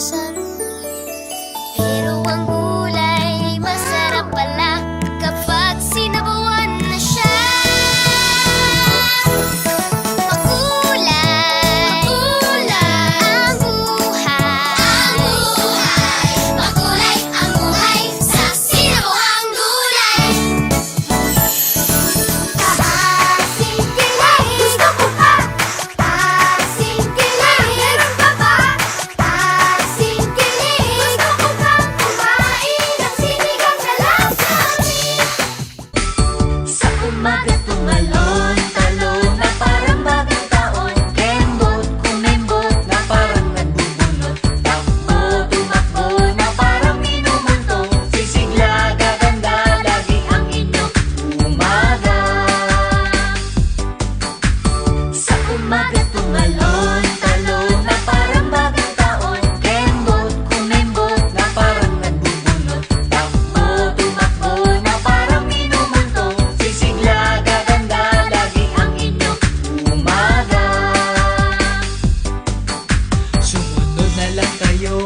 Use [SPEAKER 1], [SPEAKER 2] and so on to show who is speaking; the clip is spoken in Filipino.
[SPEAKER 1] Pero ang gulay masarap pala kapag sinabawan na siya. Makulay, makulay ang buhay. Makulay ang buhay sa sinabawang gulay. Asim kilay, gusto ko pa. Asim kilay, meron pa ba? Asim kilay, gusto ko pa kumain ng sinigang na lasanin.
[SPEAKER 2] Sa umaga tumalon-talon na parang bagong taon. Kembot, kumembot na parang nagbubunot. Takbo, tumakbo na parang minumulto. Sisigla, gaganda, lagi ang inyong umaga. Sa umaga tumalon-talon na parang bagong taon. Kembot, kumembot na parang nagbubunot. Takbo, tumakbo na parang minumulto. Sisigla, gaganda, lagi ang inyong umaga. Sumunod na lang kayo